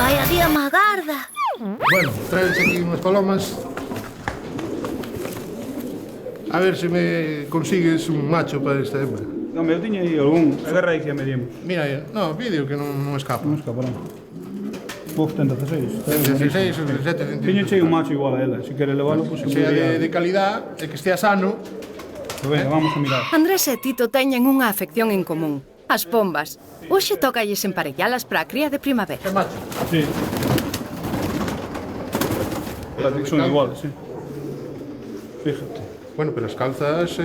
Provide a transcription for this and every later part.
Vaya día magarda. Bueno, traes aquí unhas palomas. A ver se me consigues un macho para esta hembra. Non, eu tiña aí algún. Agarra aí que a medimos. Mira, no, vídeo que non escapa. Non escapará. Uf, 36. 16 ou 17 Tiño centímetros. chei un macho igual a ela. Se quere leválo, pois Que sea de calidad e que estea sano. Venga, vamos a mirar. Andrés e Tito teñen unha afección en común, as pombas. Hoxe tócalles emparellalas para a cría de primavera. É macho. Sí. Parece que son iguales, sí. Fíjate. Bueno, pero as calzas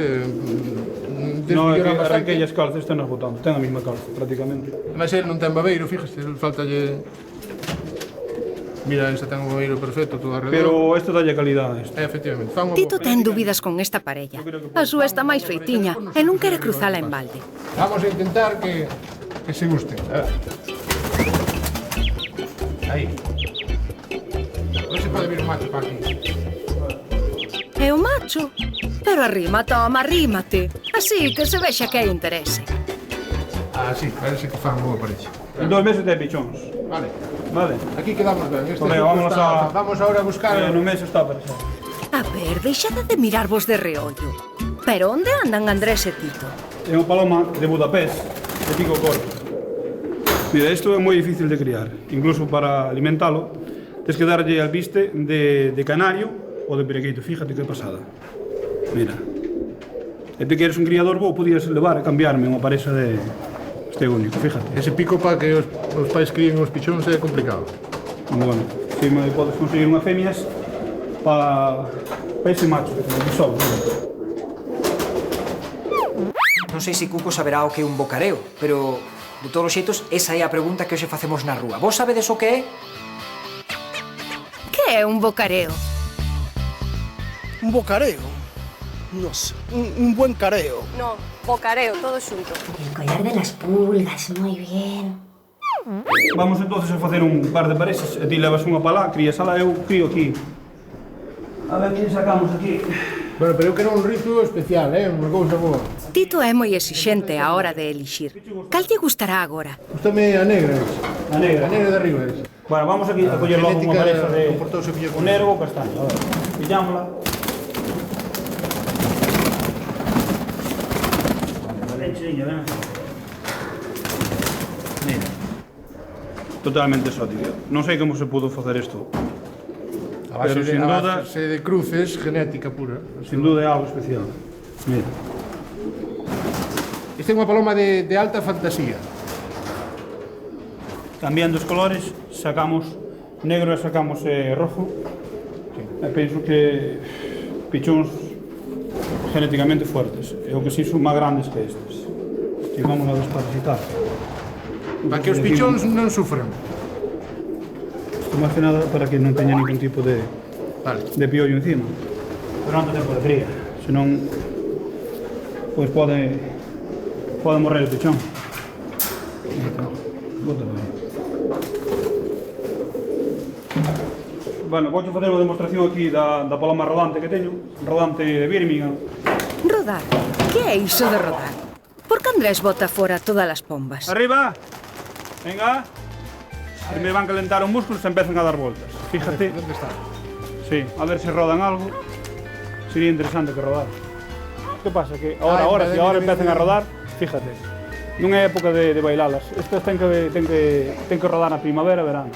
No, é que arranquei as calzas, están as botando. Ten a mesma calza, prácticamente. Mas ele non ten babeiro, fíjate, faltalle... Mira, esta ten un babeiro perfecto, todo alrededor. Pero isto dalle calidad a isto. Efectivamente. Fan unha Tito boa ten práctica. dúbidas con esta parella. A súa está máis feitiña e non quere cruzala en balde. Vamos a intentar que se gusten. A ver. Aí. A ver se pode vir un macho para aquí. E o macho? Pero arrima, toma, arrímate. Así que se vexa que hai interese. Ah, sí, parece que fan boa pareja. En 2 meses ten pichóns. Vale. Vale. Aquí quedamos ben. Este Venga, grupo vámonos está- a- Vamos ahora a buscar... No mes está para xa. A ver, deixade de mirarvos de reollo. Pero onde andan Andrés e Tito? É unha paloma de Budapest, de pico corto. Mira, isto é moi difícil de criar. Incluso para alimentalo, tens que darlle albiste de canario ou de periquito. Fíjate que pasada. Mira. E te queres un criador bo, podías levar a cambiarme unha parexa de... Este único, fíjate. Ese pico para que os pais críen os pichóns é complicado. Bueno, si me podes conseguir unha femias para ese macho que te só. Non sei se Cuco saberá o que é un bocareo, pero, de todos os xeitos, esa é a pregunta que hoxe facemos na rúa. Vos sabedes o que é? Que é un bocareo? Un bocareo. No sé, un buen careo. No, bocareo, todo xunto. El collar de las pulgas, muy bien. Vamos entonces a facer un par de parexas e ti levas unha palá, crías ala, eu crío aquí. A ver que sacamos aquí. Bueno, pero eu quero un rizo especial, unha cousa boa. Tito é moi exixente á hora de elixir. Cal lle gustará agora? Gústame a negra esa. A negra. A negra de arriba esa. Bueno, vamos aquí a coller logo unha genética pareja de comportouse mellor o negro ou castaño. A ver, pillámola. Vale, chiña, ven. Mira. Totalmente exótica. Non sei como se pudo facer isto. A base, Pero sin a duda- base de cruces, genética pura. Sin duda é algo especial. Mira. Esta é unha paloma de alta fantasía. Cambiando os colores, sacamos negro e sacamos rojo. E penso que pichóns genéticamente fuertes. E o que si son máis grandes que estes. E vamos a desparasitar. Para que os pichóns non sufran. Isto máis que nada para que non teña ningún tipo de piollo encima. Durante o tempo de cría. Senón, pois pode morrer o pichón. Bótalo aí. Bueno, vou facer unha demostración aquí da paloma rodante que teño. Rodante de Birmingham. Rodar. Que é iso de rodar? Por que Andrés bota fora todas as pombas? Arriba. Venga. Primeiro van calentar os músculos e empezan a dar voltas. Fíjate. Onde está? Sí, a ver se rodan algo. Sería interesante que rodar. Que pasa? Que ahora, se ahora empezan a rodar, fíjate. Non é época de bailalas. Estas ten que rodar na primavera e verano.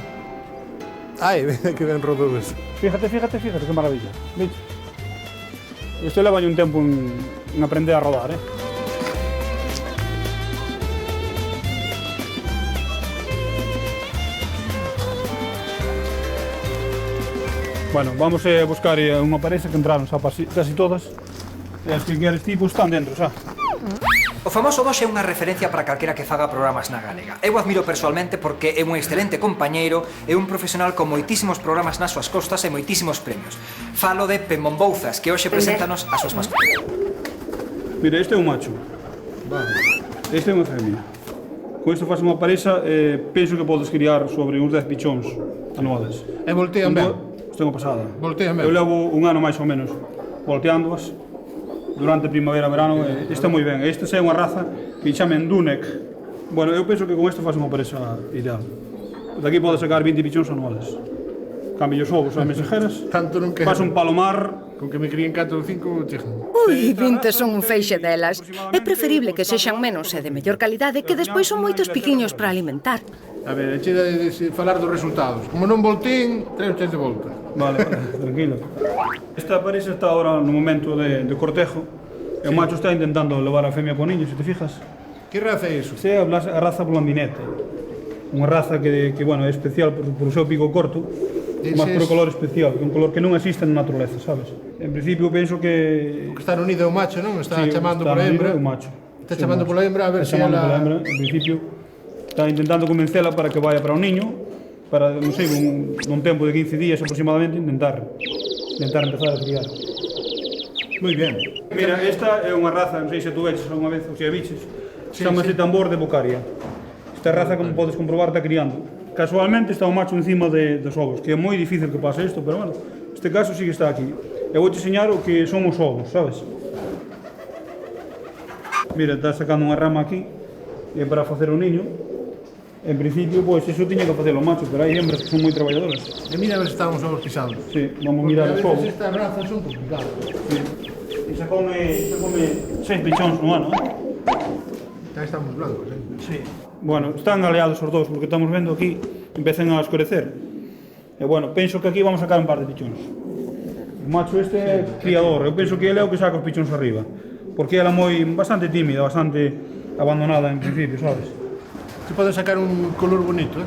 Ai, que ben rodou eso. Fíjate, que maravilla. Vixe? Isto leva un tempo en aprender a rodar, Bueno, vamos a buscar unha parexa que entraron xa casi todas. E as que queres tipos están dentro, xa. O famoso Bosch é unha referencia para calquera que faga programas na galega. Eu o admiro persoalmente porque é un excelente compañeiro e un profesional con moitísimos programas nas súas costas e moitísimos premios. Falo de Pemombouzas, que hoxe preséntanos as súas mascotas. Mira, este é un macho. Este é unha femia. Con isto faz unha parexa, penso que podes criar sobre uns 10 pichóns anuales. E voltean ben. Isto é unha pasada. Voltean ben. Eu levo un ano máis ou menos volteándoas durante primavera e verano. Isto é moi ben. Esta é unha raza que chamen Dunek. Bueno, eu penso que con isto faz unha parexa ideal. Daqui pode sacar 20 pichóns anuales. Cambio os ovos ás mensajeras, Tanto non quero. pasa un palomar. Con que me críen 4 ou 5, chegan. Ui, 20 son un feixe delas. É preferible que sexan menos e de mellor calidade que despois son moitos piquiños para alimentar. A ver, eche de falar dos resultados. Como non voltín, trae de volta. Vale, tranquilo. Esta pareja está ahora no momento de cortejo. E o macho está intentando levar a femia po niño, se te fijas. Que raza é iso? Esta é a raza blondinete. Unha raza que bueno, é especial por o seu pico corto. Mas por o color especial, que é un color que non existe na natureza, sabes? En principio penso que... Que está unido o macho, non? Está Sí, chamando está pola hembra. unido o macho. Está Sí, chamando o macho. pola hembra a ver se Está chamando pola ela... hembra. En principio está intentando convencela para que vaya para o niño, para, non sei, un tempo de 15 días aproximadamente, intentar empezar a criar. Moi ben. Mira, esta é unha raza, non sei se tú veches alguna vez, ou se a viches, chamase tambor de Bocaria. Esta raza, como podes comprobar, está criando. Casualmente está o macho encima dos ovos, que é moi difícil que pase isto, pero bueno, este caso sí que está aquí. E vou te enseñar o que son os ovos, sabes? Mira, está sacando unha rama aquí, e para facer o niño. En principio, pois, iso tiña que facer o macho, pero hai hembras que son moi traballadoras. E mira a ver se están os ovos pisados. Sí, vamos a mirar os ovos. Estas razas son complicadas. Sí. E se come 6 pichóns no ano, Ya estamos blancos, Sí. Bueno, están aleados os dous, porque estamos vendo aquí, empezan a escurecer. E bueno, penso que aquí vamos a sacar un par de pichóns. O macho este é criador, eu penso que ele é o que saca os pichóns arriba. Porque ela é bastante tímida, bastante abandonada en principio, sabes? Se pode sacar un color bonito,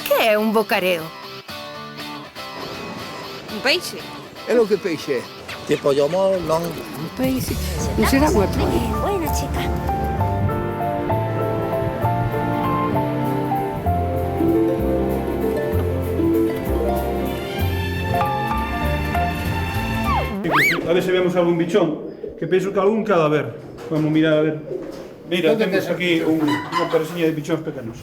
Que é un bocareo? Un peixe. É lo que peixe é. Tipo yomo non Un peixe. Non será unha peixe. Buena chica. A ver se vemos algún bichón, que penso que algún cada ver. Vamos mirar a ver. Mira, temos aquí unha parexiña de bichóns pequenos.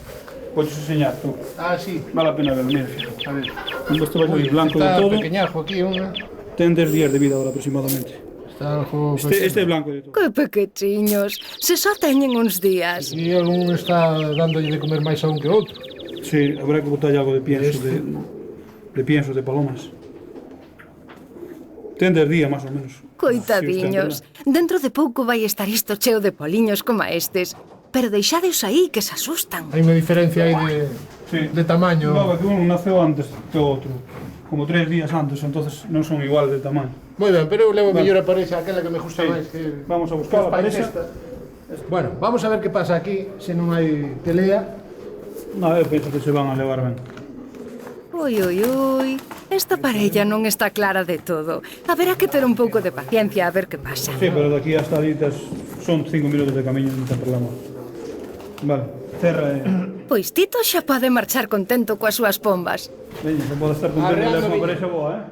Podes enseñar tú. Ah, sí. Vale a pena ver, mira, fíjate. A ver. Isto vai salir blanco de Está todo. pequeñajo aquí, unha. Ten 10 días de vida ahora aproximadamente. Está algo... Este é blanco de todo. Que pequechiños. Se só teñen uns días. E algún está dándolle de comer máis a un que outro. Sí, habrá que botarlle algo de pienso, de pienso de palomas. Ten 10 días, máis ou menos. Coitadiños. Dentro de pouco vai estar isto cheo de poliños como estes. Pero deixadeos aí, que se asustan. Hai unha diferencia aí de tamaño. No, que un naceu antes que o outro. Como 3 días antes, entonces non son igual de tamaño. Moi ben, pero eu levo mellor a parexa, aquela que me gusta Sí. máis que... Vamos a buscar a parexa. Bueno, vamos a ver que pasa aquí, se non hai pelea. No, eu penso que se van a levar ben. Ui, ui, ui. Esta parella non está clara de todo. Haberá que ter un pouco de paciencia a ver que pasa. Sí, pero daqui hasta ali son 5 minutos de camiño, non ten problema. Vale, cerra e... Pois Tito xa pode marchar contento coas súas pombas. Veña, se pode estar contento de Arreando, unha viña. parexa boa, eh?